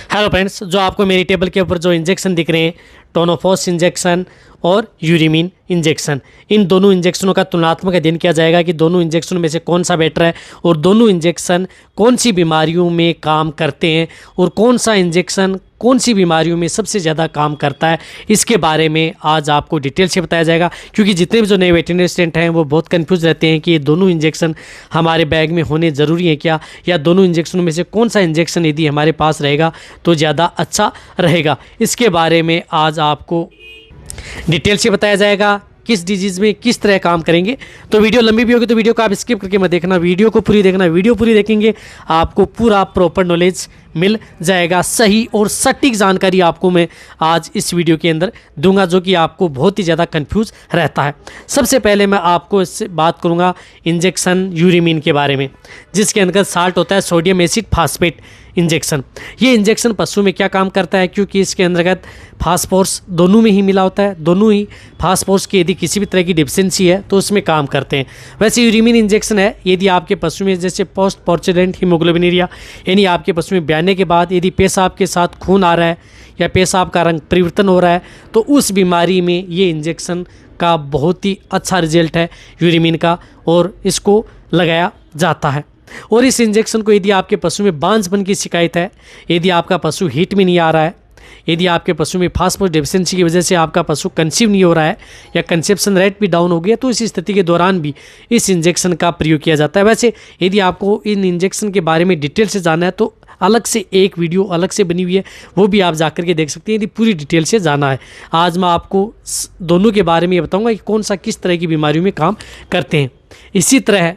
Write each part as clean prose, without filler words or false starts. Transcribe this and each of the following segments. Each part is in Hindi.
हेलो फ्रेंड्स, जो आपको मेरी टेबल के ऊपर जो इंजेक्शन दिख रहे हैं, टोनोफॉस इंजेक्शन और यूरिमीन इंजेक्शन, इन दोनों इंजेक्शनों का तुलनात्मक अध्ययन किया जाएगा कि दोनों इंजेक्शनों में से कौन सा बेटर है और दोनों इंजेक्शन कौन सी बीमारियों में काम करते हैं और कौन सा इंजेक्शन कौन सी बीमारियों में सबसे ज़्यादा काम करता है। इसके बारे में आज आपको डिटेल से बताया जाएगा, क्योंकि जितने भी जो नए वेटरनरी स्टूडेंट हैं वो बहुत कंफ्यूज रहते हैं कि ये दोनों इंजेक्शन हमारे बैग में होने ज़रूरी है क्या, या दोनों इंजेक्शनों में से कौन सा इंजेक्शन यदि हमारे पास रहेगा तो ज़्यादा अच्छा रहेगा। इसके बारे में आज आपको डिटेल से बताया जाएगा किस डिजीज़ में किस तरह काम करेंगे। तो वीडियो लंबी भी होगी तो वीडियो को आप स्किप करके मत देखना, वीडियो को पूरी देखना। वीडियो पूरी देखेंगे आपको पूरा प्रॉपर नॉलेज मिल जाएगा, सही और सटीक जानकारी आपको मैं आज इस वीडियो के अंदर दूंगा, जो कि आपको बहुत ही ज़्यादा कंफ्यूज रहता है। सबसे पहले मैं आपको इससे बात करूंगा इंजेक्शन यूरिमीन के बारे में, जिसके अंदर साल्ट होता है सोडियम एसिड फास्फेट इंजेक्शन। ये इंजेक्शन पशु में क्या काम करता है, क्योंकि इसके अंतर्गत फास्फोरस दोनों में ही मिला होता है, दोनों ही फास्फोरस की यदि किसी भी तरह की डिफिशियंसी है तो उसमें काम करते हैं। वैसे यूरिमीन इंजेक्शन है यदि आपके पशु में जैसे पोस्ट पोर्चुलेंट हीमोग्लोबिनुरिया, यानी आपके पशु में ब्याने के बाद यदि पेशाब के साथ खून आ रहा है या पेशाब का रंग परिवर्तन हो रहा है, तो उस बीमारी में ये इंजेक्शन का बहुत ही अच्छा रिजल्ट है यूरिमीन का, और इसको लगाया जाता है। और इस इंजेक्शन को यदि आपके पशु में बांझपन की शिकायत है, यदि आपका पशु हीट में नहीं आ रहा है, यदि आपके पशु में फास्फोरस डेफिशिएंसी की वजह से आपका पशु कंसीव नहीं हो रहा है या कंसेप्शन रेट भी डाउन हो गया, तो इस स्थिति के दौरान भी इस इंजेक्शन का प्रयोग किया जाता है। वैसे यदि आपको इन इंजेक्शन के बारे में डिटेल से जानना है तो अलग से एक वीडियो अलग से बनी हुई है, वो भी आप जाकर के देख सकते हैं यदि पूरी डिटेल से जाना है। आज मैं आपको दोनों के बारे में ये बताऊँगा कि कौन सा किस तरह की बीमारियों में काम करते हैं। इसी तरह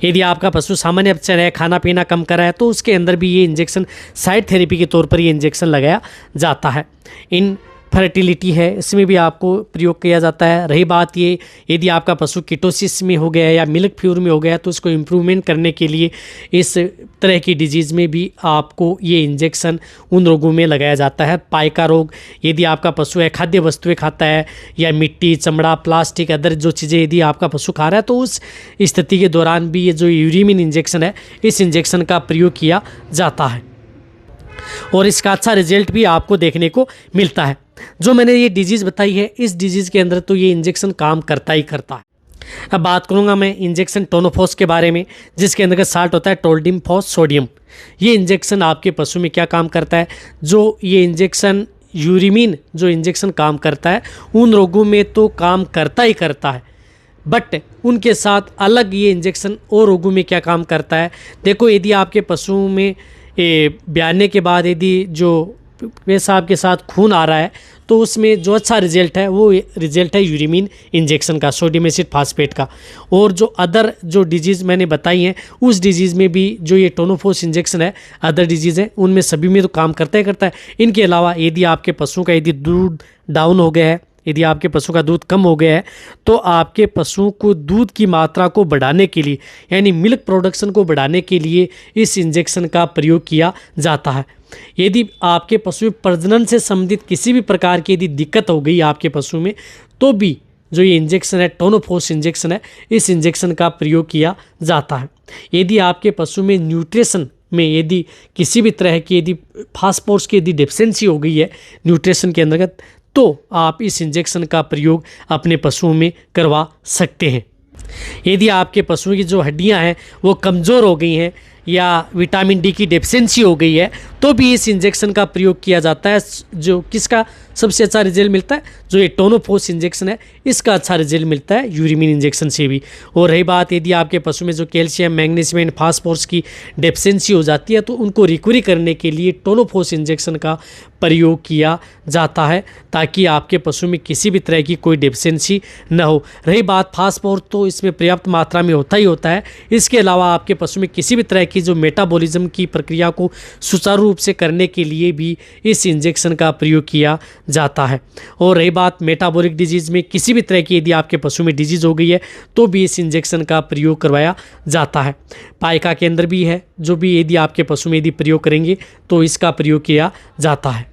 यदि आपका पशु सामान्य चल है, खाना पीना कम कर रहा है, तो उसके अंदर भी ये इंजेक्शन साइड थेरेपी के तौर पर ये इंजेक्शन लगाया जाता है। इन फर्टिलिटी है, इसमें भी आपको प्रयोग किया जाता है। रही बात ये, यदि आपका पशु कीटोसिस में हो गया है या मिल्क फ्यूर में हो गया है, तो उसको इम्प्रूवमेंट करने के लिए इस तरह की डिजीज़ में भी आपको ये इंजेक्शन उन रोगों में लगाया जाता है। पाइका रोग, यदि आपका पशु है खाद्य वस्तुएं खाता है या मिट्टी, चमड़ा, प्लास्टिक, अदर जो चीज़ें यदि आपका पशु खा रहा है, तो उस स्थिति के दौरान भी ये जो यूरिमीन इंजेक्शन है, इस इंजेक्शन का प्रयोग किया जाता है और इसका अच्छा रिजल्ट भी आपको देखने को मिलता है। जो मैंने ये डिजीज़ बताई है, इस डिजीज़ के अंदर तो ये इंजेक्शन काम करता ही करता है। अब बात करूंगा मैं इंजेक्शन टोनोफॉस के बारे में, जिसके अंदर साल्ट होता है टोल्डिमफॉस सोडियम। ये इंजेक्शन आपके पशु में क्या काम करता है, जो ये इंजेक्शन यूरिमीन जो इंजेक्शन काम करता है उन रोगों में तो काम करता ही करता है, बट उनके साथ अलग ये इंजेक्शन और रोगों में क्या काम करता है। देखो, यदि आपके पशुओं में ब्याने के बाद यदि जो पेशाब के साथ खून आ रहा है, तो उसमें जो अच्छा रिजल्ट है वो रिजल्ट है यूरिमीन इंजेक्शन का, सोडियम एसिड फास्फेट का। और जो अदर जो डिजीज़ मैंने बताई हैं, उस डिजीज़ में भी जो ये टोनोफॉस इंजेक्शन है, अदर डिजीज़ है उनमें सभी में तो काम करता ही करता है। इनके अलावा यदि आपके पशुओं का यदि दूध डाउन हो गया है, यदि आपके पशु का दूध कम हो गया है, तो आपके पशुओं को दूध की मात्रा को बढ़ाने के लिए, यानी मिल्क प्रोडक्शन को बढ़ाने के लिए इस इंजेक्शन का प्रयोग किया जाता है। यदि आपके पशु में प्रजनन से संबंधित किसी भी प्रकार की यदि दिक्कत हो गई आपके पशु में, तो भी जो ये इंजेक्शन है टोनोफॉस इंजेक्शन है, इस इंजेक्शन का प्रयोग किया जाता है। यदि आपके पशु में न्यूट्रिशन में यदि किसी भी तरह की यदि फास्फोरस की यदि डेफिशिएंसी हो गई है न्यूट्रिशन के अंतर्गत, तो आप इस इंजेक्शन का प्रयोग अपने पशुओं में करवा सकते हैं। यदि आपके पशुओं की जो हड्डियां हैं वो कमज़ोर हो गई हैं या विटामिन डी की डेफिशिएंसी हो गई है, तो भी इस इंजेक्शन का प्रयोग किया जाता है। जो किसका सबसे अच्छा रिजल्ट मिलता है, जो ये टोनोफॉस इंजेक्शन है, इसका अच्छा रिजल्ट मिलता है यूरिमीन इंजेक्शन से भी। और रही बात यदि आपके पशु में जो कैल्शियम, मैग्नीशियम एंड फास्फोरस की डेफिशिएंसी हो जाती है, तो उनको रिकवरी करने के लिए टोनोफॉस इंजेक्शन का प्रयोग किया जाता है, ताकि आपके पशु में किसी भी तरह की कोई डेफिशिएंसी न हो। रही बात फास्फोरस, तो इसमें पर्याप्त मात्रा में होता ही होता है। इसके अलावा आपके पशु में किसी भी तरह की जो मेटाबॉलिज्म की प्रक्रिया को सुचारू रूप से करने के लिए भी इस इंजेक्शन का प्रयोग किया जाता है। और रही बात मेटाबॉलिक डिजीज़ में, किसी भी तरह की यदि आपके पशु में डिजीज़ हो गई है, तो भी इस इंजेक्शन का प्रयोग करवाया जाता है। पाइका के अंदर भी है, जो भी यदि आपके पशु में यदि प्रयोग करेंगे तो इसका प्रयोग किया जाता है।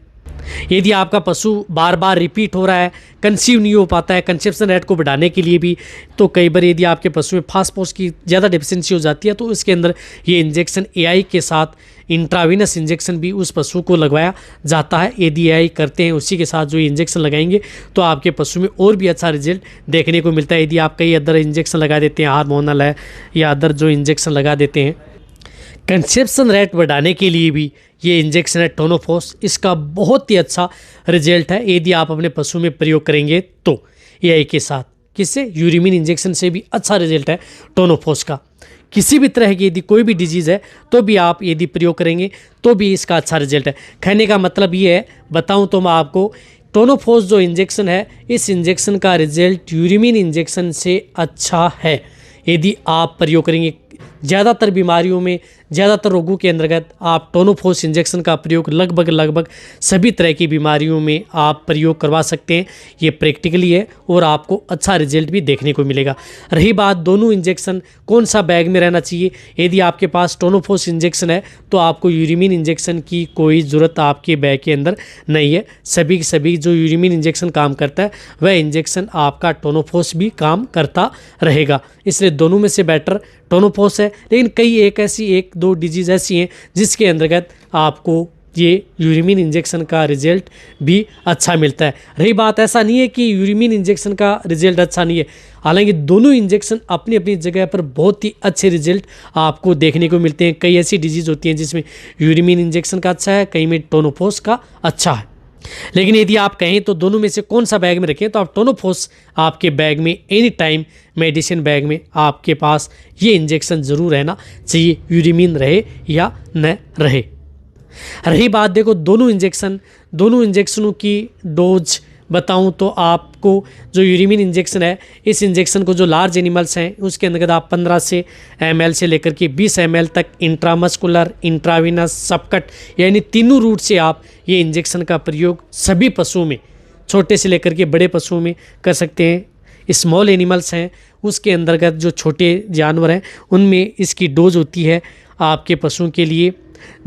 यदि आपका पशु बार बार रिपीट हो रहा है, कंसीव नहीं हो पाता है, कंसेप्शन रेट को बढ़ाने के लिए भी, तो कई बार यदि आपके पशु में फास्फोरस की ज़्यादा डेफिशिएंसी हो जाती है तो इसके अंदर ये इंजेक्शन एआई के साथ इंट्रावीनस इंजेक्शन भी उस पशु को लगवाया जाता है। यदि एआई करते हैं उसी के साथ जो इंजेक्शन लगाएंगे तो आपके पशु में और भी अच्छा रिजल्ट देखने को मिलता है। यदि आप कई अदर इंजेक्शन लगा देते हैं, हार्मोनल है या अदर जो इंजेक्शन लगा देते हैं कंसेप्शन रेट बढ़ाने के लिए भी, ये इंजेक्शन है टोनोफॉस, इसका बहुत ही अच्छा रिजल्ट है यदि आप अपने पशु में प्रयोग करेंगे तो एआई के साथ। किससे? यूरिमिन इंजेक्शन से भी अच्छा रिजल्ट है टोनोफॉस का। किसी भी तरह की यदि कोई भी डिजीज़ है तो भी आप यदि प्रयोग करेंगे तो भी इसका अच्छा रिजल्ट है। कहने का मतलब ये है, बताऊं तो मैं आपको, टोनोफॉस जो इंजेक्शन है इस इंजेक्शन का रिजल्ट यूरिमिन इंजेक्शन से अच्छा है यदि आप प्रयोग करेंगे। ज़्यादातर बीमारियों में, ज़्यादातर रोगों के अंतर्गत आप टोनोफॉस इंजेक्शन का प्रयोग लगभग सभी तरह की बीमारियों में आप प्रयोग करवा सकते हैं। ये प्रैक्टिकली है और आपको अच्छा रिजल्ट भी देखने को मिलेगा। रही बात दोनों इंजेक्शन कौन सा बैग में रहना चाहिए, यदि आपके पास टोनोफॉस इंजेक्शन है तो आपको यूरिमिन इंजेक्शन की कोई ज़रूरत आपके बैग के अंदर नहीं है। सभी जो यूरिमिन इंजेक्शन काम करता है वह इंजेक्शन आपका टोनोफॉस भी काम करता रहेगा, इसलिए दोनों में से बेटर टोनोफॉस है। लेकिन कई एक दो डिजीज़ ऐसी हैं जिसके अंतर्गत आपको ये यूरिमिन इंजेक्शन का रिजल्ट भी अच्छा मिलता है। रही बात, ऐसा नहीं है कि यूरिमिन इंजेक्शन का रिजल्ट अच्छा नहीं है, हालांकि दोनों इंजेक्शन अपनी अपनी जगह पर बहुत ही अच्छे रिजल्ट आपको देखने को मिलते हैं। कई ऐसी डिजीज़ होती हैं जिसमें यूरिमिन इंजेक्शन का अच्छा है, कई में टोनोफॉस का अच्छा है। लेकिन यदि आप कहें तो दोनों में से कौन सा बैग में रखें, तो आप टोनोफॉस आपके बैग में एनी टाइम मेडिसिन बैग में आपके पास ये इंजेक्शन ज़रूर रहना चाहिए, यूरिमिन रहे या न रहे। रही बात, देखो दोनों इंजेक्शनों की डोज बताऊं तो आपको जो यूरिमिन इंजेक्शन है, इस इंजेक्शन को जो लार्ज एनिमल्स हैं उसके अंदर आप 15 से ml से लेकर के 20 ml तक इंट्रामस्कुलर, इंट्रावीनस, सबकट, यानी तीनों रूट से आप ये इंजेक्शन का प्रयोग सभी पशुओं में, छोटे से लेकर के बड़े पशुओं में कर सकते हैं। स्मॉल एनिमल्स हैं उसके अंतर्गत जो छोटे जानवर हैं उनमें इसकी डोज होती है आपके पशुओं के लिए।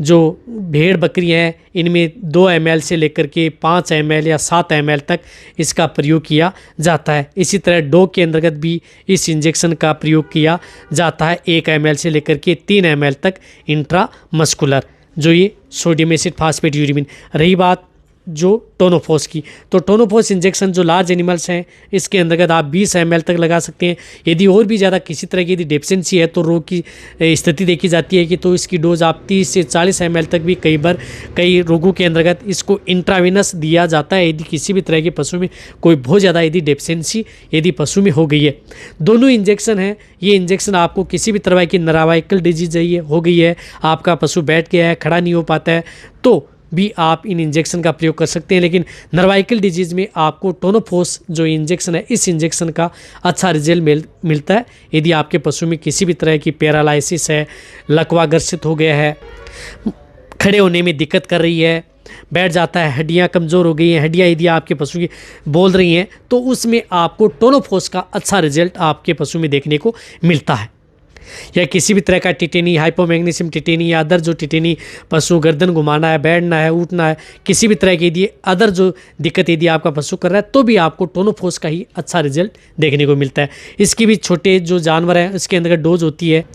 जो भेड़ बकरियां हैं इनमें 2 ml से लेकर के 5 ml या 7 ml तक इसका प्रयोग किया जाता है। इसी तरह डॉग के अंतर्गत भी इस इंजेक्शन का प्रयोग किया जाता है 1 ml से लेकर के 3 ml तक इंट्रामस्कुलर, जो ये सोडियम एसिड फास्फेट यूरिमिन। रही बात जो टोनोफॉस की, तो टोनोफॉस इंजेक्शन जो लार्ज एनिमल्स हैं इसके अंतर्गत आप 20 ml तक लगा सकते हैं। यदि और भी ज़्यादा किसी तरह की यदि डेफिशिएंसी है तो रोग की स्थिति देखी जाती है कि तो इसकी डोज आप 30 से 40 ml तक भी कई रोगों के अंतर्गत इसको इंट्रावीनस दिया जाता है यदि किसी भी तरह के पशु में कोई बहुत ज़्यादा यदि डेफिशिएंसी यदि पशु में हो गई है। दोनों इंजेक्शन हैं, ये इंजेक्शन आपको किसी भी तरह की नर्वाइकल डिजीज हो गई है, आपका पशु बैठ गया है, खड़ा नहीं हो पाता है, तो भी आप इन इंजेक्शन का प्रयोग कर सकते हैं। लेकिन नर्वाइकल डिजीज़ में आपको टोनोफॉस जो इंजेक्शन है इस इंजेक्शन का अच्छा रिजल्ट मिलता है यदि आपके पशु में किसी भी तरह की पैरालाइसिस है, लकवा ग्रसित हो गया है, खड़े होने में दिक्कत कर रही है, बैठ जाता है, हड्डियां कमज़ोर हो गई हैं, हड्डियां यदि आपके पशु की बोल रही हैं, तो उसमें आपको टोनोफॉस का अच्छा रिजल्ट आपके पशु में देखने को मिलता है। या किसी भी तरह का टिटेनी, हाइपोमैग्नीशियम टिटेनी या अदर जो टिटेनी, पशु गर्दन घुमाना है, बैठना है, उठना है, किसी भी तरह की यदि अदर जो दिक्कत यदि आपका पशु कर रहा है तो भी आपको टोनोफॉस का ही अच्छा रिजल्ट देखने को मिलता है। इसकी भी छोटे जो जानवर हैं उसके अंदर डोज होती है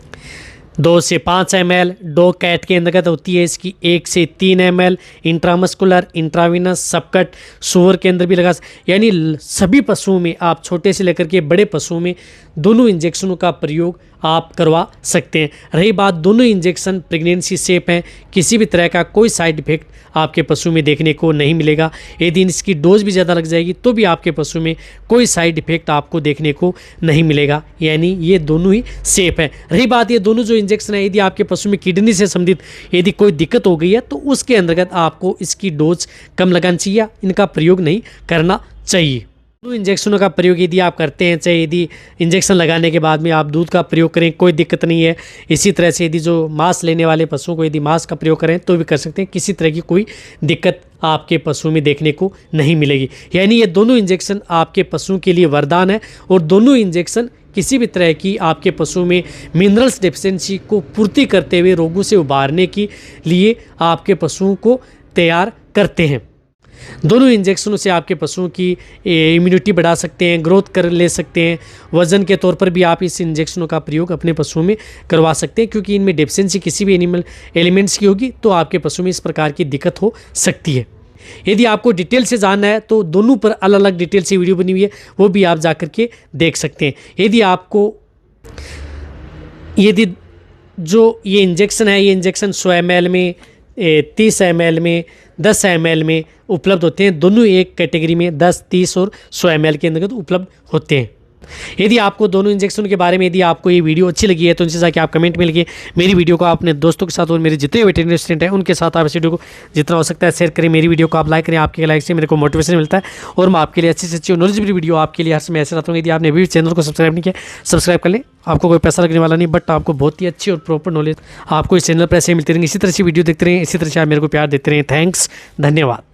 2 से 5 ml, डॉग कैट के अंतर्गत होती है इसकी 1 से 3 ml, इंट्रामस्कुलर, इंट्रावीनस, सबकट, सुअर के अंदर भी लगा, यानी सभी पशुओं में आप छोटे से लेकर के बड़े पशुओं में दोनों इंजेक्शनों का प्रयोग आप करवा सकते हैं। रही बात, दोनों इंजेक्शन प्रेगनेंसी सेफ हैं, किसी भी तरह का कोई साइड इफेक्ट आपके पशु में देखने को नहीं मिलेगा। यदि इसकी डोज भी ज़्यादा लग जाएगी तो भी आपके पशु में कोई साइड इफेक्ट आपको देखने को नहीं मिलेगा, यानी ये दोनों ही सेफ हैं। रही बात, ये दोनों जो इंजेक्शन है यदि आपके पशु में किडनी से संबंधित यदि कोई दिक्कत हो गई है तो उसके अंतर्गत आपको इसकी डोज कम लगानी चाहिए या इनका प्रयोग नहीं करना चाहिए। दोनों इंजेक्शनों का प्रयोग यदि आप करते हैं, चाहे यदि इंजेक्शन लगाने के बाद में आप दूध का प्रयोग करें, कोई दिक्कत नहीं है। इसी तरह से यदि जो मांस लेने वाले पशुओं को यदि मांस का प्रयोग करें तो भी कर सकते हैं, किसी तरह की कोई दिक्कत आपके पशु में देखने को नहीं मिलेगी। यानी ये दोनों इंजेक्शन आपके पशुओं के लिए वरदान है और दोनों इंजेक्शन किसी भी तरह की आपके पशु में मिनरल्स डेफिशिएंसी को पूर्ति करते हुए रोगों से उबारने के लिए आपके पशुओं को तैयार करते हैं। दोनों इंजेक्शनों से आपके पशुओं की इम्यूनिटी बढ़ा सकते हैं, ग्रोथ कर ले सकते हैं। वज़न के तौर पर भी आप इस इंजेक्शनों का प्रयोग अपने पशुओं में करवा सकते हैं, क्योंकि इनमें डेफिशिएंसी किसी भी एनिमल एलिमेंट्स की होगी तो आपके पशु में इस प्रकार की दिक्कत हो सकती है। यदि आपको डिटेल से जानना है तो दोनों पर अलग अलग डिटेल से वीडियो बनी हुई है, वो भी आप जा कर के देख सकते हैं। यदि जो ये इंजेक्शन है, ये इंजेक्शन 100 ml में, 30 ml में, 10 ml में उपलब्ध होते हैं। दोनों एक कैटेगरी में 10, 30 और 100 ml के अंतर्गत उपलब्ध होते हैं। यदि आपको दोनों इंजेक्शन के बारे में यदि आपको ये वीडियो अच्छी लगी है तो उनसे जाके आप कमेंट में लिखिए। मेरी वीडियो को आप अपने दोस्तों के साथ और मेरे जितने वेटरनरी स्टूडेंट हैं उनके साथ आप इस वीडियो को जितना हो सकता है शेयर करें। मेरी वीडियो को आप लाइक करें, आपके लाइक से मेरे को मोटिवेशन मिलता है और मैं आपके लिए अच्छी से अच्छी नॉलेजेबल वीडियो आपके लिए हर समय ऐसे रहता हूँ। यदि आपने अभी भी चैनल को सब्सक्राइब नहीं किया, सब्सक्राइब कर लें। आपको कोई पैसा लगने वाला नहीं, बट आपको बहुत ही अच्छी और प्रॉपर नॉलेज आपको इस चैनल पर ऐसे मिलती रहेंगी। इसी तरह से वीडियो देखते रहें, इसी तरह से आप मेरे को प्यार देते रहें। थैंक्स, धन्यवाद।